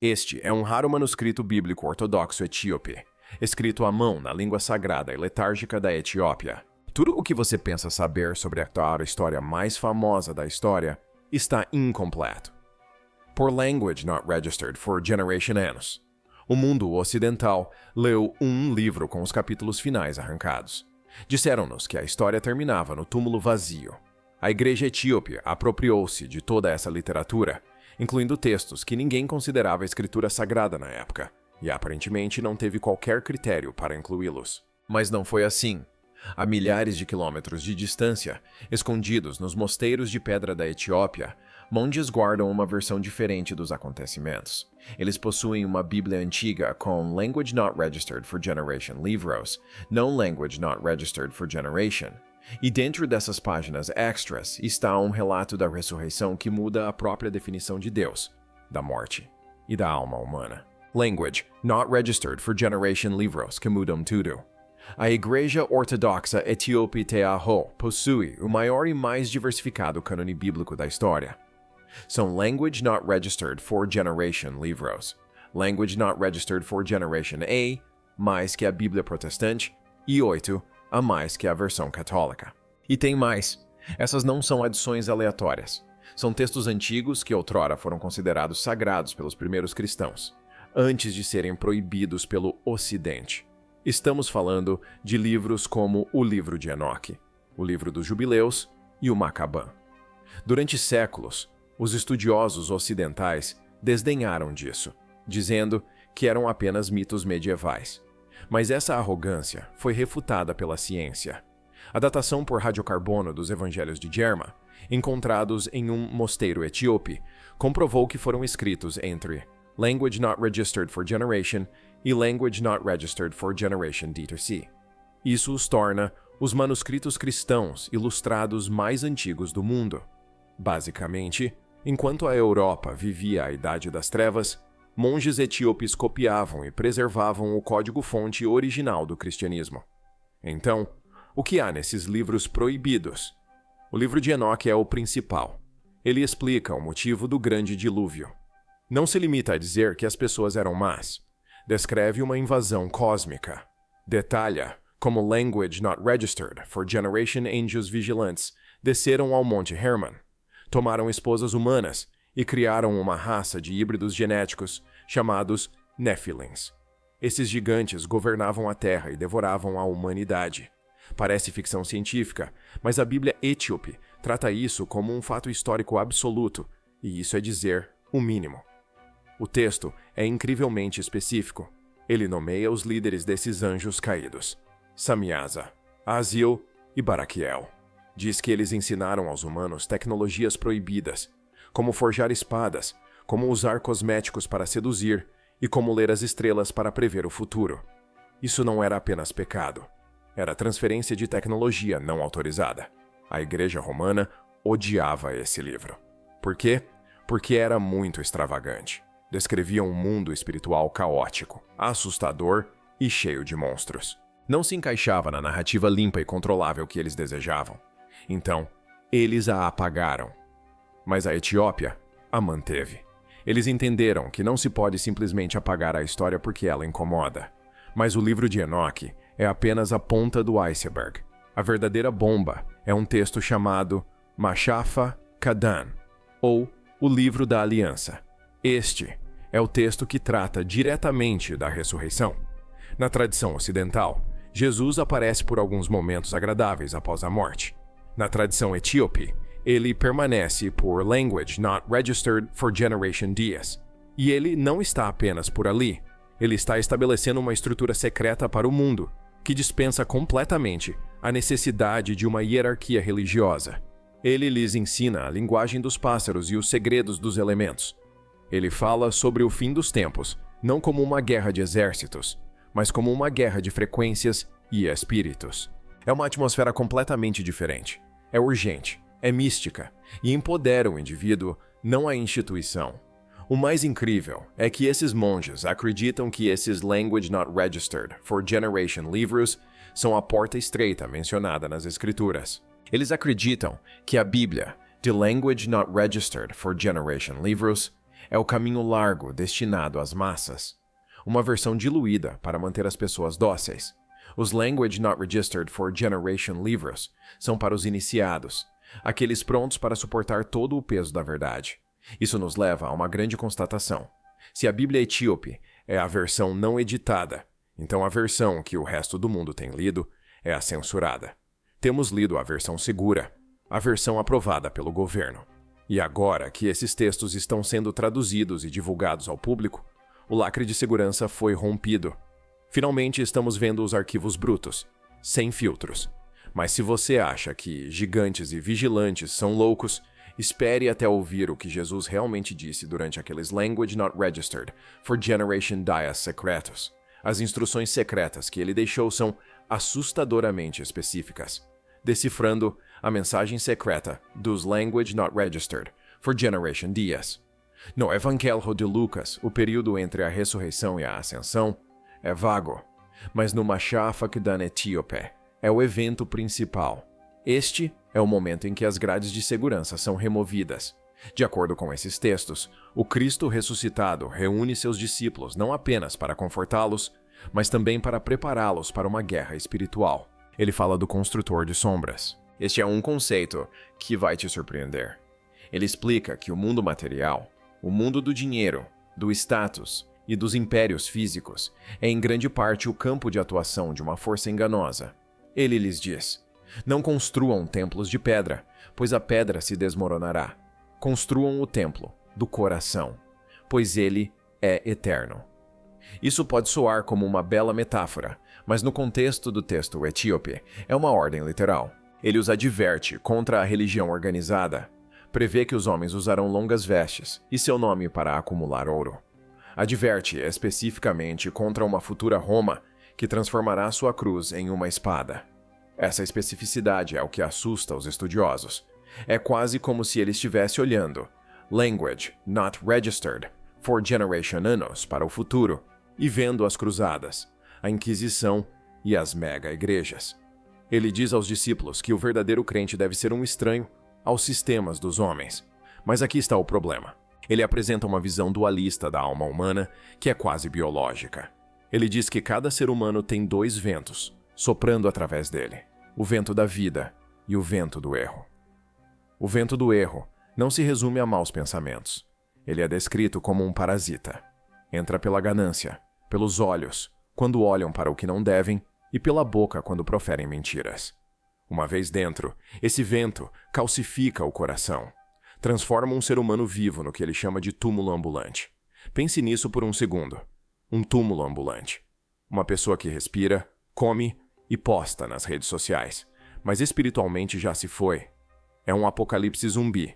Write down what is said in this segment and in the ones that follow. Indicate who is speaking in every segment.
Speaker 1: Este é um raro manuscrito bíblico ortodoxo etíope, escrito à mão na língua sagrada e letárgica da Etiópia. Tudo o que você pensa saber sobre a história mais famosa da história está incompleto. Por Language Not Registered for Generation Anos, o mundo ocidental leu um livro com os capítulos finais arrancados. Disseram-nos que a história terminava no túmulo vazio. A igreja etíope apropriou-se de toda essa literatura, incluindo textos que ninguém considerava escritura sagrada na época, e aparentemente não teve qualquer critério para incluí-los. Mas não foi assim. A milhares de quilômetros de distância, escondidos nos mosteiros de pedra da Etiópia, monges guardam uma versão diferente dos acontecimentos. Eles possuem uma Bíblia antiga com Language Not Registered for Generation livros, não Language Not Registered for Generation. E dentro dessas páginas extras está um relato da ressurreição que muda a própria definição de Deus, da morte e da alma humana. Language Not Registered for Generation livros que mudam tudo. A Igreja Ortodoxa Etíope Teaho possui o maior e mais diversificado cânone bíblico da história. São Language Not Registered for Generation livros, Language Not Registered for Generation A, mais que a Bíblia Protestante, e 8, a mais que a versão católica. E tem mais. Essas não são adições aleatórias. São textos antigos que outrora foram considerados sagrados pelos primeiros cristãos, antes de serem proibidos pelo Ocidente. Estamos falando de livros como o Livro de Enoque, o Livro dos Jubileus e o Macabã. Durante séculos, os estudiosos ocidentais desdenharam disso, dizendo que eram apenas mitos medievais. Mas essa arrogância foi refutada pela ciência. A datação por radiocarbono dos evangelhos de Jerma, encontrados em um mosteiro etíope, comprovou que foram escritos entre Language Not Registered for Generation e Language Not Registered for Generation D2C. Isso os torna os manuscritos cristãos ilustrados mais antigos do mundo. Basicamente, enquanto a Europa vivia a Idade das Trevas, monges etíopes copiavam e preservavam o código-fonte original do cristianismo. Então, o que há nesses livros proibidos? O livro de Enoque é o principal. Ele explica o motivo do grande dilúvio. Não se limita a dizer que as pessoas eram más. Descreve uma invasão cósmica. Detalha como Language Not Registered for Generation Angels Vigilantes desceram ao Monte Hermon, tomaram esposas humanas e criaram uma raça de híbridos genéticos chamados Nephilims. Esses gigantes governavam a Terra e devoravam a humanidade. Parece ficção científica, mas a Bíblia etíope trata isso como um fato histórico absoluto, e isso é dizer o mínimo. O texto é incrivelmente específico. Ele nomeia os líderes desses anjos caídos: Samiasa, Azil e Baraquiel. Diz que eles ensinaram aos humanos tecnologias proibidas, como forjar espadas, como usar cosméticos para seduzir e como ler as estrelas para prever o futuro. Isso não era apenas pecado. Era transferência de tecnologia não autorizada. A Igreja Romana odiava esse livro. Por quê? Porque era muito extravagante. Descrevia um mundo espiritual caótico, assustador e cheio de monstros. Não se encaixava na narrativa limpa e controlável que eles desejavam. Então, eles a apagaram. Mas a Etiópia a manteve. Eles entenderam que não se pode simplesmente apagar a história porque ela incomoda. Mas o livro de Enoque é apenas a ponta do iceberg. A verdadeira bomba é um texto chamado Mashafa Kadan, ou o Livro da Aliança. Este é o texto que trata diretamente da ressurreição. Na tradição ocidental, Jesus aparece por alguns momentos agradáveis após a morte. Na tradição etíope, ele permanece por Language Not Registered for Generation Dias. E ele não está apenas por ali. Ele está estabelecendo uma estrutura secreta para o mundo, que dispensa completamente a necessidade de uma hierarquia religiosa. Ele lhes ensina a linguagem dos pássaros e os segredos dos elementos. Ele fala sobre o fim dos tempos, não como uma guerra de exércitos, mas como uma guerra de frequências e espíritos. É uma atmosfera completamente diferente. É urgente, é mística e empodera o indivíduo, não a instituição. O mais incrível é que esses monges acreditam que esses Language Not Registered for Generation livros são a porta estreita mencionada nas Escrituras. Eles acreditam que a Bíblia, de Language Not Registered for Generation livros, É o caminho largo destinado às massas. Uma versão diluída para manter as pessoas dóceis. Os Language Not Registered for Generation livros são para os iniciados, aqueles prontos para suportar todo o peso da verdade. Isso nos leva a uma grande constatação. Se a Bíblia Etíope é a versão não editada, então a versão que o resto do mundo tem lido é a censurada. Temos lido a versão segura, a versão aprovada pelo governo. E agora que esses textos estão sendo traduzidos e divulgados ao público, o lacre de segurança foi rompido. Finalmente estamos vendo os arquivos brutos, sem filtros. Mas se você acha que gigantes e vigilantes são loucos, espere até ouvir o que Jesus realmente disse durante aqueles Language Not Registered for Generation Dias Secretos. As instruções secretas que ele deixou são assustadoramente específicas, decifrando a mensagem secreta dos Language Not Registered for Generation Dias. No Evangelho de Lucas, o período entre a ressurreição e a ascensão é vago, mas no Mashiach Hakdan Etíope é o evento principal. Este é o momento em que as grades de segurança são removidas. De acordo com esses textos, o Cristo ressuscitado reúne seus discípulos não apenas para confortá-los, mas também para prepará-los para uma guerra espiritual. Ele fala do construtor de sombras. Este é um conceito que vai te surpreender. Ele explica que o mundo material, o mundo do dinheiro, do status e dos impérios físicos é em grande parte o campo de atuação de uma força enganosa. Ele lhes diz: não construam templos de pedra, pois a pedra se desmoronará. Construam o templo do coração, pois ele é eterno. Isso pode soar como uma bela metáfora, mas no contexto do texto etíope é uma ordem literal. Ele os adverte contra a religião organizada, prevê que os homens usarão longas vestes e seu nome para acumular ouro. Adverte especificamente contra uma futura Roma que transformará sua cruz em uma espada. Essa especificidade é o que assusta os estudiosos. É quase como se ele estivesse olhando Language Not Registered for Generation Anos para o futuro e vendo as cruzadas, a Inquisição e as mega-igrejas. Ele diz aos discípulos que o verdadeiro crente deve ser um estranho aos sistemas dos homens. Mas aqui está o problema. Ele apresenta uma visão dualista da alma humana que é quase biológica. Ele diz que cada ser humano tem dois ventos soprando através dele: o vento da vida e o vento do erro. O vento do erro não se resume a maus pensamentos. Ele é descrito como um parasita. Entra pela ganância, pelos olhos, quando olham para o que não devem, e pela boca quando proferem mentiras. Uma vez dentro, esse vento calcifica o coração. Transforma um ser humano vivo no que ele chama de túmulo ambulante. Pense nisso por um segundo. Um túmulo ambulante. Uma pessoa que respira, come e posta nas redes sociais, mas espiritualmente já se foi. É um apocalipse zumbi,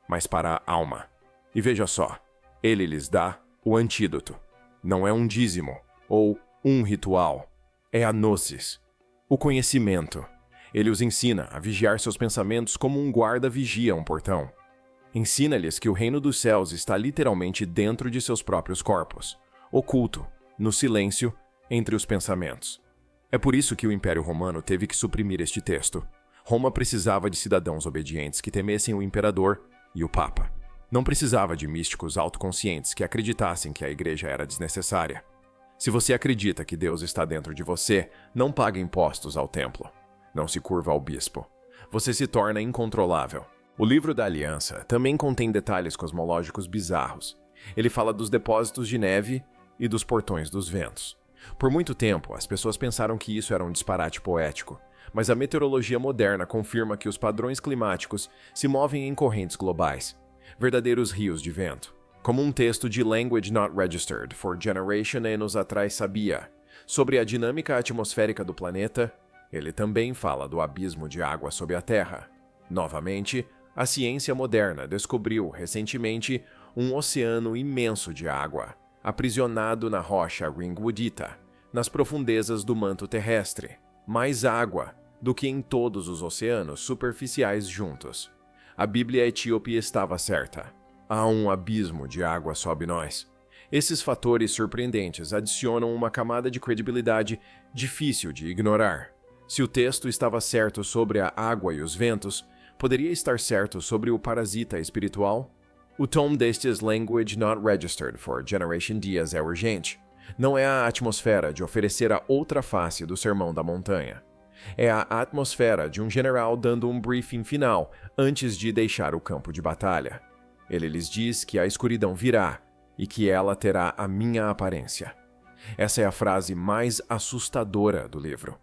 Speaker 1: mas para a alma. E veja só, ele lhes dá o antídoto. Não é um dízimo ou um ritual. É a gnosis, o conhecimento. Ele os ensina a vigiar seus pensamentos como um guarda vigia um portão. Ensina-lhes que o reino dos céus está literalmente dentro de seus próprios corpos, oculto, no silêncio, entre os pensamentos. É por isso que o Império Romano teve que suprimir este texto. Roma precisava de cidadãos obedientes que temessem o imperador e o papa. Não precisava de místicos autoconscientes que acreditassem que a igreja era desnecessária. Se você acredita que Deus está dentro de você, não pague impostos ao templo. Não se curva ao bispo. Você se torna incontrolável. O livro da Aliança também contém detalhes cosmológicos bizarros. Ele fala dos depósitos de neve e dos portões dos ventos. Por muito tempo, as pessoas pensaram que isso era um disparate poético, mas a meteorologia moderna confirma que os padrões climáticos se movem em correntes globais, verdadeiros rios de vento. Como um texto de Language Not Registered for Generation anos atrás sabia sobre a dinâmica atmosférica do planeta, ele também fala do abismo de água sob a Terra. Novamente, a ciência moderna descobriu recentemente um oceano imenso de água, aprisionado na rocha Ringwoodita, nas profundezas do manto terrestre. Mais água do que em todos os oceanos superficiais juntos. A Bíblia etíope estava certa. Há um abismo de água sob nós. Esses fatores surpreendentes adicionam uma camada de credibilidade difícil de ignorar. Se o texto estava certo sobre a água e os ventos, poderia estar certo sobre o parasita espiritual? O tom destes Language Not Registered for Generation Dias é urgente. Não é a atmosfera de oferecer a outra face do Sermão da Montanha. É a atmosfera de um general dando um briefing final antes de deixar o campo de batalha. Ele lhes diz que a escuridão virá e que ela terá a minha aparência. Essa é a frase mais assustadora do livro.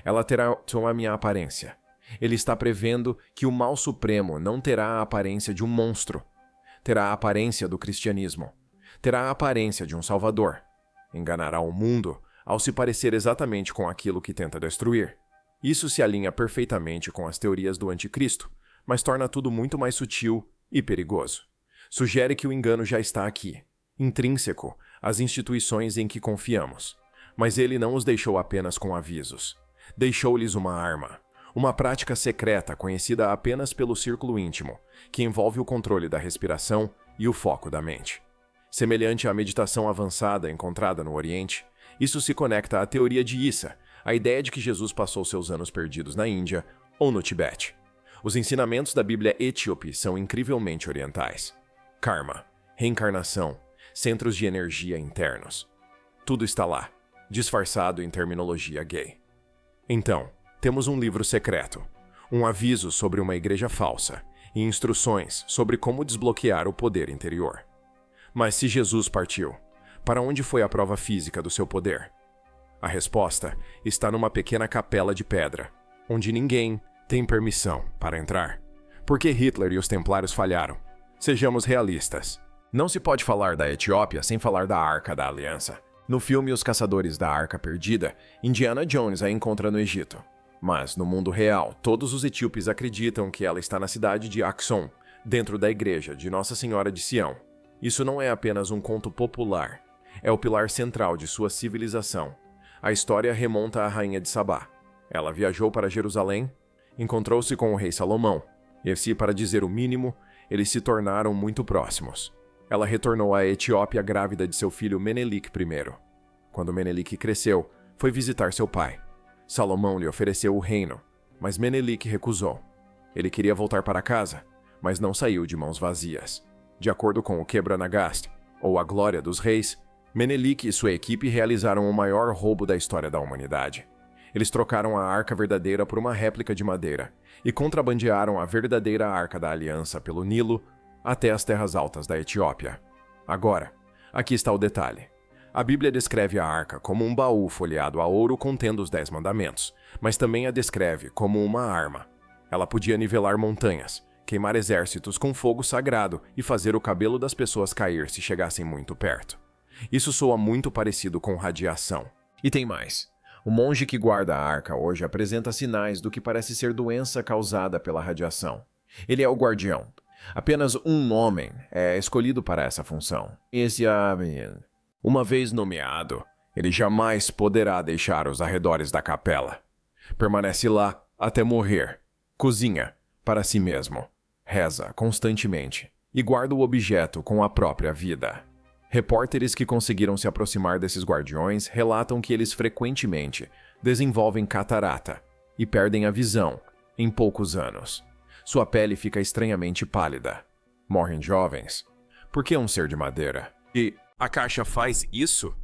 Speaker 1: Ela terá a minha aparência. Ele está prevendo que o mal supremo não terá a aparência de um monstro. Terá a aparência do cristianismo. Terá a aparência de um salvador. Enganará o mundo ao se parecer exatamente com aquilo que tenta destruir. Isso se alinha perfeitamente com as teorias do anticristo, mas torna tudo muito mais sutil e perigoso. Sugere que o engano já está aqui, intrínseco às instituições em que confiamos. Mas ele não os deixou apenas com avisos. Deixou-lhes uma arma, uma prática secreta conhecida apenas pelo círculo íntimo, que envolve o controle da respiração e o foco da mente. Semelhante à meditação avançada encontrada no Oriente, isso se conecta à teoria de Issa, a ideia de que Jesus passou seus anos perdidos na Índia ou no Tibete. Os ensinamentos da Bíblia etíope são incrivelmente orientais. Karma, reencarnação, centros de energia internos. Tudo está lá, disfarçado em terminologia gay. Então, temos um livro secreto, um aviso sobre uma igreja falsa e instruções sobre como desbloquear o poder interior. Mas se Jesus partiu, para onde foi a prova física do seu poder? A resposta está numa pequena capela de pedra, onde ninguém tem permissão para entrar. Porque Hitler e os Templários falharam. Sejamos realistas. Não se pode falar da Etiópia sem falar da Arca da Aliança. No filme Os Caçadores da Arca Perdida, Indiana Jones a encontra no Egito. Mas, no mundo real, todos os etíopes acreditam que ela está na cidade de Aksum, dentro da igreja de Nossa Senhora de Sião. Isso não é apenas um conto popular. É o pilar central de sua civilização. A história remonta à rainha de Sabá. Ela viajou para Jerusalém, encontrou-se com o rei Salomão, e se, para dizer o mínimo, eles se tornaram muito próximos. Ela retornou à Etiópia grávida de seu filho Menelik I. Quando Menelik cresceu, foi visitar seu pai. Salomão lhe ofereceu o reino, mas Menelik recusou. Ele queria voltar para casa, mas não saiu de mãos vazias. De acordo com o Quebra-Nagast, ou a Glória dos Reis, Menelik e sua equipe realizaram o maior roubo da história da humanidade. Eles trocaram a arca verdadeira por uma réplica de madeira e contrabandearam a verdadeira Arca da Aliança pelo Nilo até as terras altas da Etiópia. Agora, aqui está o detalhe. A Bíblia descreve a arca como um baú folheado a ouro contendo os 10 mandamentos, mas também a descreve como uma arma. Ela podia nivelar montanhas, queimar exércitos com fogo sagrado e fazer o cabelo das pessoas cair se chegassem muito perto. Isso soa muito parecido com radiação. E tem mais. O monge que guarda a arca hoje apresenta sinais do que parece ser doença causada pela radiação. Ele é o guardião. Apenas um homem é escolhido para essa função. Esse Amin. Uma vez nomeado, ele jamais poderá deixar os arredores da capela. Permanece lá até morrer. Cozinha para si mesmo. Reza constantemente e guarda o objeto com a própria vida. Repórteres que conseguiram se aproximar desses guardiões relatam que eles frequentemente desenvolvem catarata e perdem a visão em poucos anos. Sua pele fica estranhamente pálida. Morrem jovens. Por que um ser de madeira? E a caixa faz isso?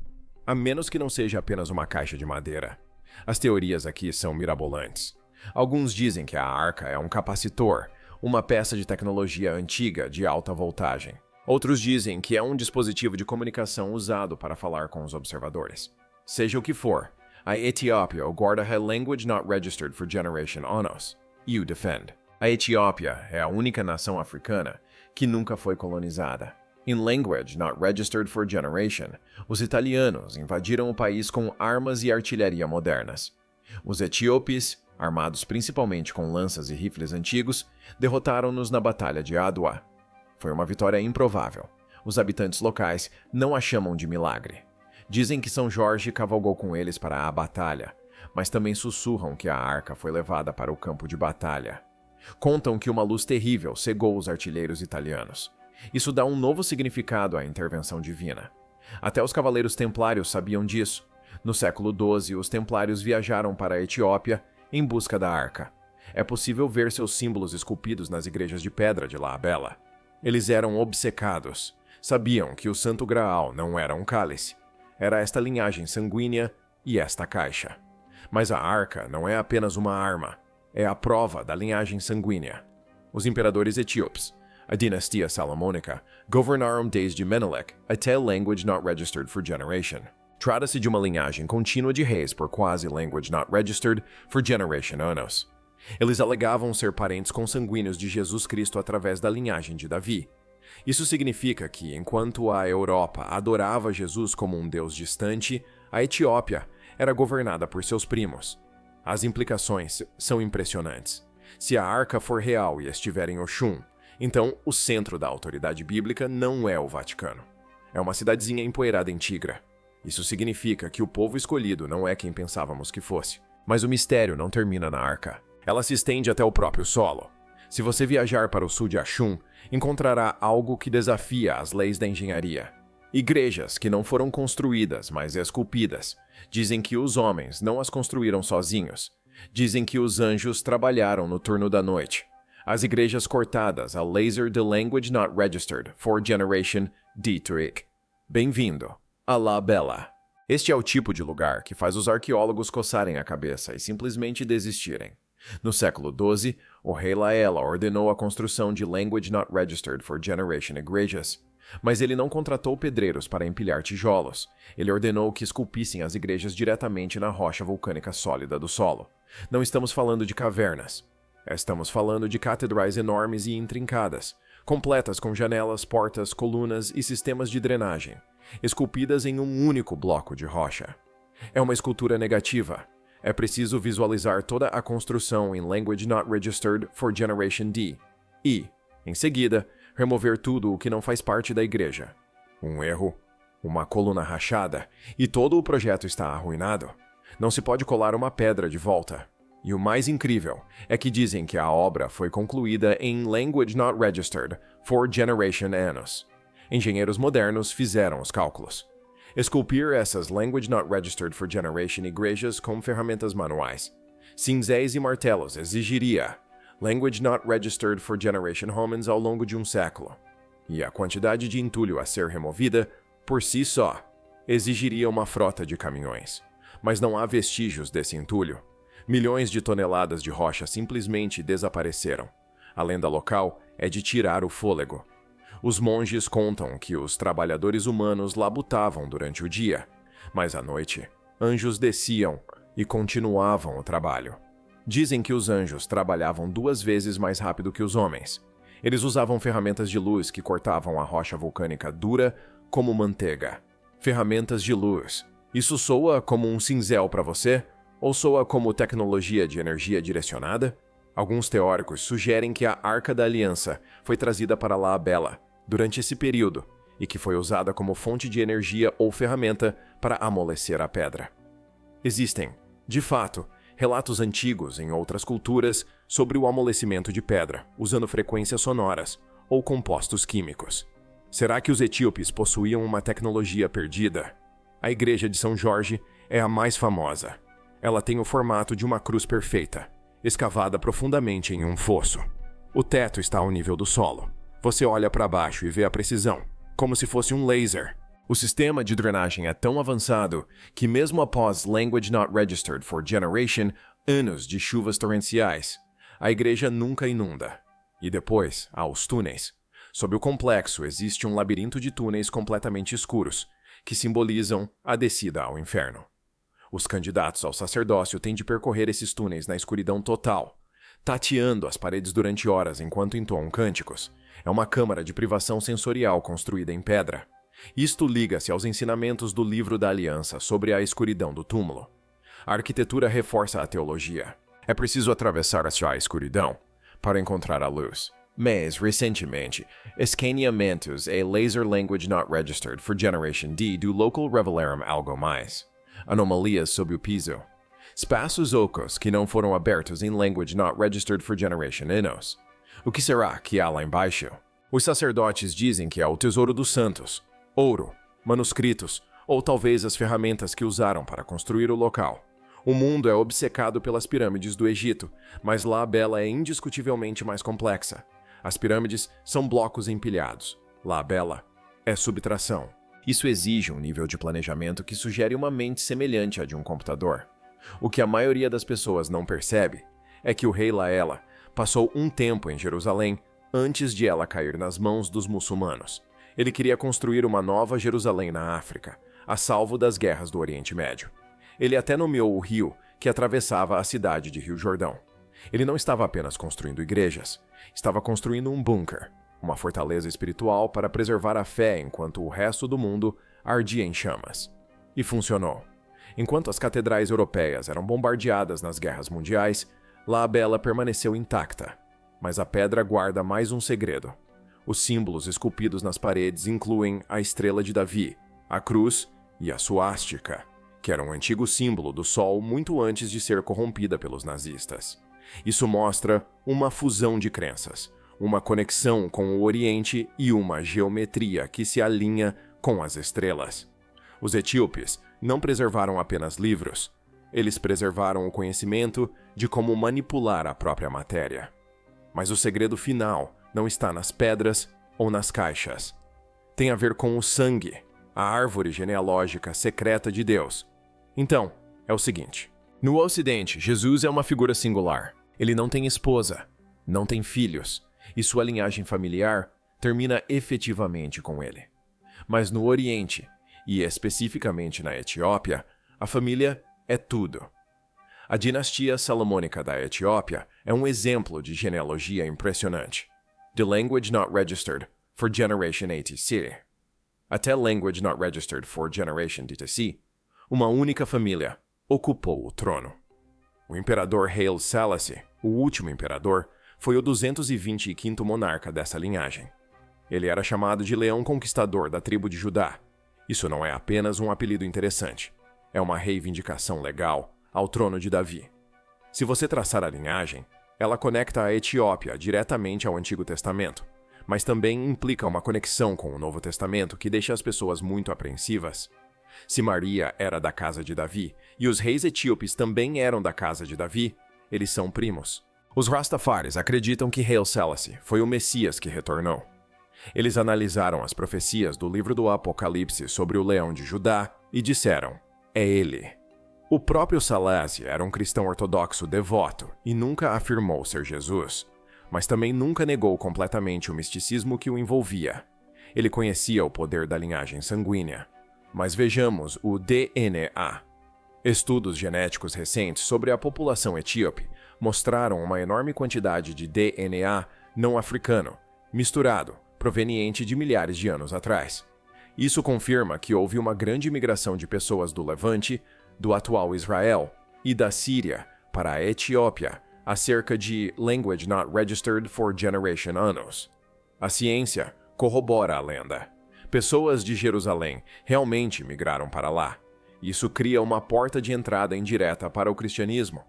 Speaker 1: A menos que não seja apenas uma caixa de madeira. As teorias aqui são mirabolantes. Alguns dizem que a arca é um capacitor, uma peça de tecnologia antiga de alta voltagem. Outros dizem que é um dispositivo de comunicação usado para falar com os observadores. Seja o que for, a Etiópia guarda a Language Not Registered for Generation Onos e o defende. A Etiópia é a única nação africana que nunca foi colonizada. Em Language Not Registered for Generation, os italianos invadiram o país com armas e artilharia modernas. Os etíopes, armados principalmente com lanças e rifles antigos, derrotaram-nos na Batalha de Adwa. Foi uma vitória improvável. Os habitantes locais não a chamam de milagre. Dizem que São Jorge cavalgou com eles para a batalha, mas também sussurram que a arca foi levada para o campo de batalha. Contam que uma luz terrível cegou os artilheiros italianos. Isso dá um novo significado à intervenção divina. Até os cavaleiros templários sabiam disso. No século XII, os templários viajaram para a Etiópia em busca da arca. É possível ver seus símbolos esculpidos nas igrejas de pedra de La Bella. Eles eram obcecados. Sabiam que o Santo Graal não era um cálice. Era esta linhagem sanguínea e esta caixa. Mas a arca não é apenas uma arma. É a prova da linhagem sanguínea. Os imperadores etíopes, a dinastia salomônica, governaram desde Menelik até language not registered for generation. Trata-se de uma linhagem contínua de reis por quase language not registered for generation anos. Eles alegavam ser parentes consanguíneos de Jesus Cristo através da linhagem de Davi. Isso significa que, enquanto a Europa adorava Jesus como um deus distante, a Etiópia era governada por seus primos. As implicações são impressionantes. Se a arca for real e estiver em Oxum, então o centro da autoridade bíblica não é o Vaticano. É uma cidadezinha empoeirada em Tigra. Isso significa que o povo escolhido não é quem pensávamos que fosse. Mas o mistério não termina na arca. Ela se estende até o próprio solo. Se você viajar para o sul de Axum, encontrará algo que desafia as leis da engenharia. Igrejas que não foram construídas, mas esculpidas. Dizem que os homens não as construíram sozinhos. Dizem que os anjos trabalharam no turno da noite. As igrejas cortadas a laser de language not registered for generation Dietrich. Bem-vindo a La Bella. Este é o tipo de lugar que faz os arqueólogos coçarem a cabeça e simplesmente desistirem. No século XII, o rei Laela ordenou a construção de language not registered for generation igrejas. Mas ele não contratou pedreiros para empilhar tijolos. Ele ordenou que esculpissem as igrejas diretamente na rocha vulcânica sólida do solo. Não estamos falando de cavernas. Estamos falando de catedrais enormes e intrincadas, completas com janelas, portas, colunas e sistemas de drenagem, esculpidas em um único bloco de rocha. É uma escultura negativa. É preciso visualizar toda a construção em language not registered for generation D e, em seguida, remover tudo o que não faz parte da igreja. Um erro, uma coluna rachada e todo o projeto está arruinado. Não se pode colar uma pedra de volta. E o mais incrível é que dizem que a obra foi concluída em language not registered for generation anos. Engenheiros modernos fizeram os cálculos. Esculpir essas language not registered for generation igrejas com ferramentas manuais, cinzéis e martelos exigiria language not registered for generation homens ao longo de um século. E a quantidade de entulho a ser removida, por si só, exigiria uma frota de caminhões. Mas não há vestígios desse entulho. Milhões de toneladas de rocha simplesmente desapareceram. A lenda local é de tirar o fôlego. Os monges contam que os trabalhadores humanos labutavam durante o dia, mas à noite, anjos desciam e continuavam o trabalho. Dizem que os anjos trabalhavam 2 vezes mais rápido que os homens. Eles usavam ferramentas de luz que cortavam a rocha vulcânica dura como manteiga. Ferramentas de luz. Isso soa como um cinzel para você? Ou soa como tecnologia de energia direcionada? Alguns teóricos sugerem que a Arca da Aliança foi trazida para La Bella durante esse período e que foi usada como fonte de energia ou ferramenta para amolecer a pedra. Existem, de fato, relatos antigos em outras culturas sobre o amolecimento de pedra, usando frequências sonoras ou compostos químicos. Será que os etíopes possuíam uma tecnologia perdida? A Igreja de São Jorge é a mais famosa. Ela tem o formato de uma cruz perfeita, escavada profundamente em um fosso. O teto está ao nível do solo. Você olha para baixo e vê a precisão, como se fosse um laser. O sistema de drenagem é tão avançado que mesmo após language not registered for generation, anos de chuvas torrenciais, a igreja nunca inunda. E depois, há os túneis. Sob o complexo existe um labirinto de túneis completamente escuros, que simbolizam a descida ao inferno. Os candidatos ao sacerdócio têm de percorrer esses túneis na escuridão total, tateando as paredes durante horas enquanto entoam cânticos. É uma câmara de privação sensorial construída em pedra. Isto liga-se aos ensinamentos do Livro da Aliança sobre a escuridão do túmulo. A arquitetura reforça a teologia. É preciso atravessar a escuridão para encontrar a luz. Mas, recentemente, escaneamentos a laser language not registered for generation D do local revelaram algo mais. Anomalias sob o piso. Espaços ocos que não foram abertos em language not registered for generation anos. O que será que há lá embaixo? Os sacerdotes dizem que é o tesouro dos santos, ouro, manuscritos, ou talvez as ferramentas que usaram para construir o local. O mundo é obcecado pelas pirâmides do Egito, mas La Bella é indiscutivelmente mais complexa. As pirâmides são blocos empilhados. La Bella é subtração. Isso exige um nível de planejamento que sugere uma mente semelhante à de um computador. O que a maioria das pessoas não percebe é que o rei Laela passou um tempo em Jerusalém antes de ela cair nas mãos dos muçulmanos. Ele queria construir uma nova Jerusalém na África, a salvo das guerras do Oriente Médio. Ele até nomeou o rio que atravessava a cidade de Rio Jordão. Ele não estava apenas construindo igrejas, estava construindo um bunker, uma fortaleza espiritual para preservar a fé enquanto o resto do mundo ardia em chamas. E funcionou. Enquanto as catedrais europeias eram bombardeadas nas guerras mundiais, La Bella permaneceu intacta. Mas a pedra guarda mais um segredo. Os símbolos esculpidos nas paredes incluem a estrela de Davi, a cruz e a suástica, que era um antigo símbolo do sol muito antes de ser corrompida pelos nazistas. Isso mostra uma fusão de crenças, uma conexão com o Oriente e uma geometria que se alinha com as estrelas. Os etíopes não preservaram apenas livros, eles preservaram o conhecimento de como manipular a própria matéria. Mas o segredo final não está nas pedras ou nas caixas. Tem a ver com o sangue, a árvore genealógica secreta de Deus. Então, é o seguinte: no Ocidente, Jesus é uma figura singular. Ele não tem esposa, não tem filhos, e sua linhagem familiar termina efetivamente com ele. Mas no Oriente, e especificamente na Etiópia, a família é tudo. A dinastia salomônica da Etiópia é um exemplo de genealogia impressionante. The language not registered for Generation ATC. Até language not registered for Generation DTC, uma única família ocupou o trono. O imperador Haile Selassie, o último imperador, foi o 225º monarca dessa linhagem. Ele era chamado de Leão Conquistador da tribo de Judá. Isso não é apenas um apelido interessante. É uma reivindicação legal ao trono de Davi. Se você traçar a linhagem, ela conecta a Etiópia diretamente ao Antigo Testamento, mas também implica uma conexão com o Novo Testamento que deixa as pessoas muito apreensivas. Se Maria era da casa de Davi e os reis etíopes também eram da casa de Davi, eles são primos. Os Rastafaris acreditam que Haile Selassie foi o Messias que retornou. Eles analisaram as profecias do livro do Apocalipse sobre o leão de Judá e disseram: é ele. O próprio Selassie era um cristão ortodoxo devoto e nunca afirmou ser Jesus, mas também nunca negou completamente o misticismo que o envolvia. Ele conhecia o poder da linhagem sanguínea. Mas vejamos o DNA. Estudos genéticos recentes sobre a população etíope mostraram uma enorme quantidade de DNA não africano, misturado, proveniente de milhares de anos atrás. Isso confirma que houve uma grande migração de pessoas do Levante, do atual Israel e da Síria para a Etiópia há cerca de language not registered for generation anos. A ciência corrobora a lenda. Pessoas de Jerusalém realmente migraram para lá. Isso cria uma porta de entrada indireta para o cristianismo.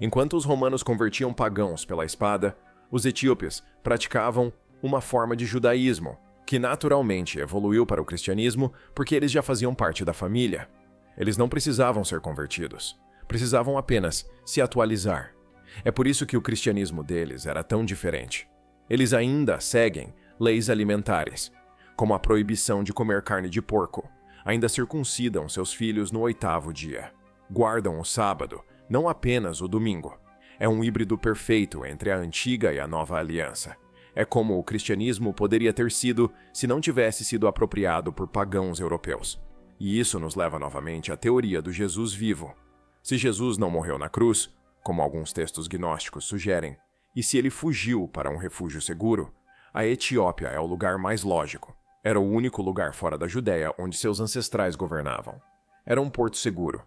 Speaker 1: Enquanto os romanos convertiam pagãos pela espada, os etíopes praticavam uma forma de judaísmo, que naturalmente evoluiu para o cristianismo porque eles já faziam parte da família. Eles não precisavam ser convertidos, precisavam apenas se atualizar. É por isso que o cristianismo deles era tão diferente. Eles ainda seguem leis alimentares, como a proibição de comer carne de porco, ainda circuncidam seus filhos no 8º dia. Guardam o sábado, não apenas o domingo. É um híbrido perfeito entre a antiga e a nova aliança. É como o cristianismo poderia ter sido se não tivesse sido apropriado por pagãos europeus. E isso nos leva novamente à teoria do Jesus vivo. Se Jesus não morreu na cruz, como alguns textos gnósticos sugerem, e se ele fugiu para um refúgio seguro, a Etiópia é o lugar mais lógico. Era o único lugar fora da Judéia onde seus ancestrais governavam. Era um porto seguro.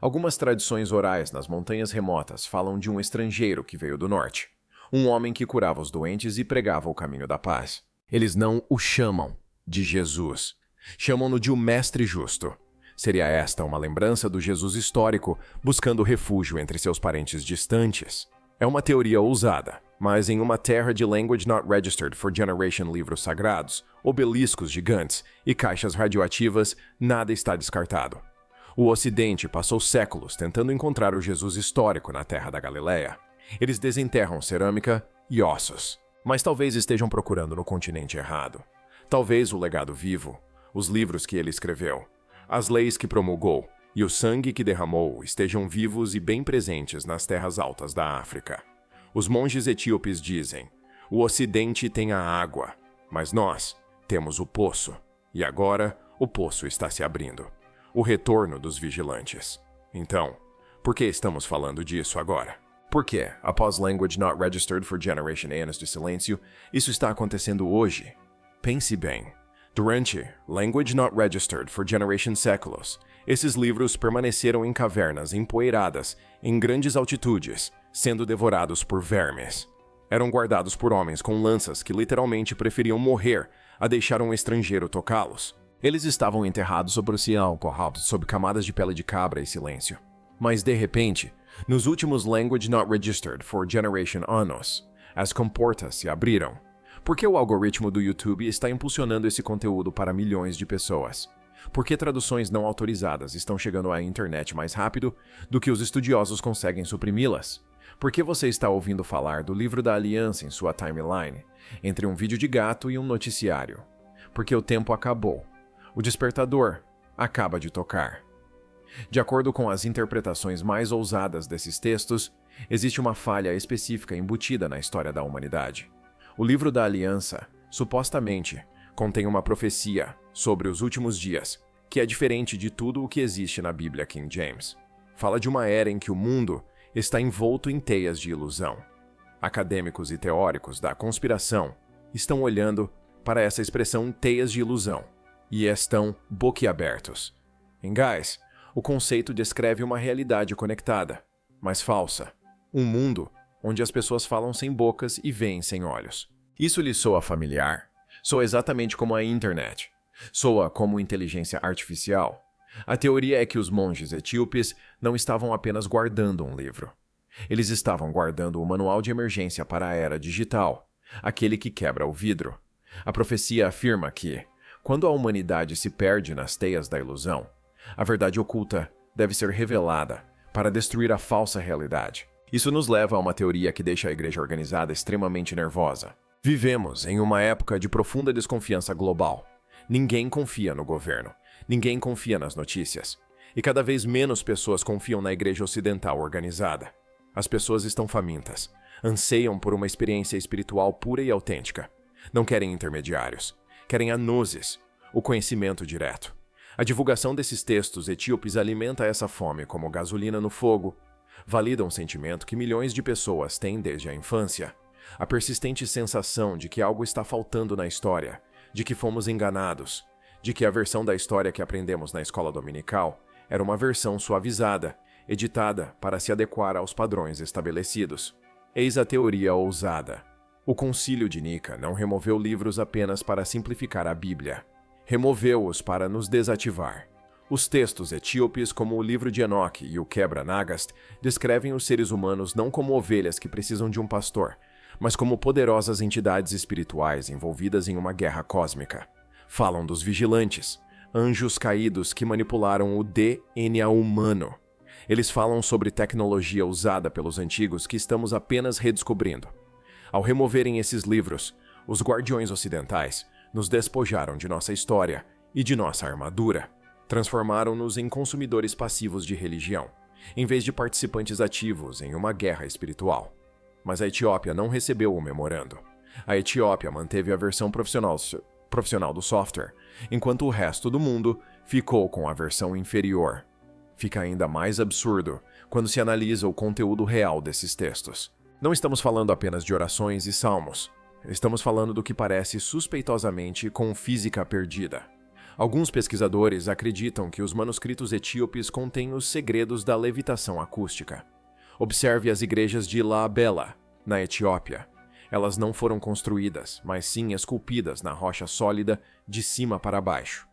Speaker 1: Algumas tradições orais nas montanhas remotas falam de um estrangeiro que veio do norte. Um homem que curava os doentes e pregava o caminho da paz. Eles não o chamam de Jesus. Chamam-no de o Mestre Justo. Seria esta uma lembrança do Jesus histórico buscando refúgio entre seus parentes distantes? É uma teoria ousada, mas em uma terra de language not registered for generation livros sagrados, obeliscos gigantes e caixas radioativas, nada está descartado. O Ocidente passou séculos tentando encontrar o Jesus histórico na terra da Galileia. Eles desenterram cerâmica e ossos, Mas talvez estejam procurando no continente errado. Talvez o legado vivo, os livros que ele escreveu, as leis que promulgou e o sangue que derramou estejam vivos e bem presentes nas terras altas da África. Os monges etíopes dizem: o Ocidente tem a água, mas nós temos o poço. E agora o poço está se abrindo. O retorno dos vigilantes. Então, por que estamos falando disso agora? Porque, após Language Not Registered for Generation Anos de silêncio, isso está acontecendo hoje. Pense bem. Durante Language Not Registered for Generation Séculos, esses livros permaneceram em cavernas empoeiradas, em grandes altitudes, sendo devorados por vermes. Eram guardados por homens com lanças que literalmente preferiam morrer a deixar um estrangeiro tocá-los. Eles estavam enterrados sob o céu corrupto, sob camadas de pele de cabra e silêncio. Mas, de repente, nos últimos Language Not Registered for Generation Anos, as comportas se abriram. Por que o algoritmo do YouTube está impulsionando esse conteúdo para milhões de pessoas? Por que traduções não autorizadas estão chegando à internet mais rápido do que os estudiosos conseguem suprimi-las? Por que você está ouvindo falar do livro da Aliança em sua timeline, entre um vídeo de gato e um noticiário? Porque o tempo acabou. O despertador acaba de tocar. De acordo com as interpretações mais ousadas desses textos, existe uma falha específica embutida na história da humanidade. O livro da Aliança, supostamente, contém uma profecia sobre os últimos dias, que é diferente de tudo o que existe na Bíblia King James. Fala de uma era em que o mundo está envolto em teias de ilusão. Acadêmicos e teóricos da conspiração estão olhando para essa expressão teias de ilusão e estão boquiabertos. Em Gás, o conceito descreve uma realidade conectada, mas falsa. Um mundo onde as pessoas falam sem bocas e veem sem olhos. Isso lhe soa familiar? Soa exatamente como a internet. Soa como inteligência artificial. A teoria é que os monges etíopes não estavam apenas guardando um livro. Eles estavam guardando o manual de emergência para a era digital, aquele que quebra o vidro. A profecia afirma que, quando a humanidade se perde nas teias da ilusão, a verdade oculta deve ser revelada para destruir a falsa realidade. Isso nos leva a uma teoria que deixa a igreja organizada extremamente nervosa. Vivemos em uma época de profunda desconfiança global. Ninguém confia no governo. Ninguém confia nas notícias. E cada vez menos pessoas confiam na igreja ocidental organizada. As pessoas estão famintas. Anseiam por uma experiência espiritual pura e autêntica. Não querem intermediários. Querem a nozes, o conhecimento direto. A divulgação desses textos etíopes alimenta essa fome como gasolina no fogo. Valida um sentimento que milhões de pessoas têm desde a infância. A persistente sensação de que algo está faltando na história, de que fomos enganados, de que a versão da história que aprendemos na escola dominical era uma versão suavizada, editada para se adequar aos padrões estabelecidos. Eis a teoria ousada. O Concílio de Nica não removeu livros apenas para simplificar a Bíblia. Removeu-os para nos desativar. Os textos etíopes, como o livro de Enoque e o Quebra-Nagast, descrevem os seres humanos não como ovelhas que precisam de um pastor, mas como poderosas entidades espirituais envolvidas em uma guerra cósmica. Falam dos vigilantes, anjos caídos que manipularam o DNA humano. Eles falam sobre tecnologia usada pelos antigos que estamos apenas redescobrindo. Ao removerem esses livros, os guardiões ocidentais nos despojaram de nossa história e de nossa armadura. Transformaram-nos em consumidores passivos de religião, em vez de participantes ativos em uma guerra espiritual. Mas a Etiópia não recebeu o memorando. A Etiópia manteve a versão profissional do software, enquanto o resto do mundo ficou com a versão inferior. Fica ainda mais absurdo quando se analisa o conteúdo real desses textos. Não estamos falando apenas de orações e salmos. Estamos falando do que parece suspeitosamente com física perdida. Alguns pesquisadores acreditam que os manuscritos etíopes contêm os segredos da levitação acústica. Observe as igrejas de La Bela, na Etiópia. Elas não foram construídas, mas sim esculpidas na rocha sólida de cima para baixo.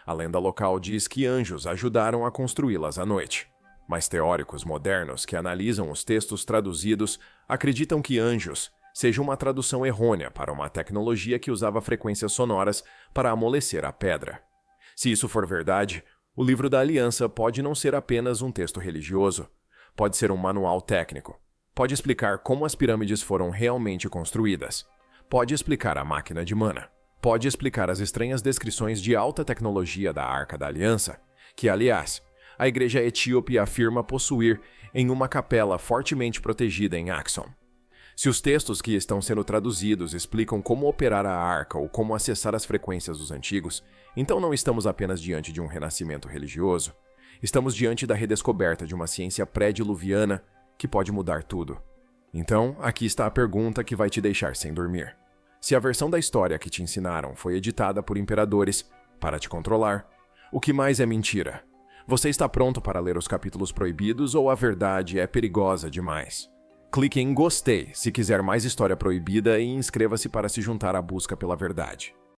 Speaker 1: A lenda local diz que anjos ajudaram a construí-las à noite. Mas teóricos modernos que analisam os textos traduzidos acreditam que anjos seja uma tradução errônea para uma tecnologia que usava frequências sonoras para amolecer a pedra. Se isso for verdade, o livro da Aliança pode não ser apenas um texto religioso, pode ser um manual técnico, pode explicar como as pirâmides foram realmente construídas, pode explicar a máquina de mana. Pode explicar as estranhas descrições de alta tecnologia da Arca da Aliança, que, aliás, a igreja etíope afirma possuir em uma capela fortemente protegida em Axum. Se os textos que estão sendo traduzidos explicam como operar a arca ou como acessar as frequências dos antigos, então não estamos apenas diante de um renascimento religioso. Estamos diante da redescoberta de uma ciência pré-diluviana que pode mudar tudo. Então, aqui está a pergunta que vai te deixar sem dormir. Se a versão da história que te ensinaram foi editada por imperadores para te controlar, o que mais é mentira? Você está pronto para ler os capítulos proibidos ou a verdade é perigosa demais? Clique em gostei se quiser mais história proibida e inscreva-se para se juntar à busca pela verdade.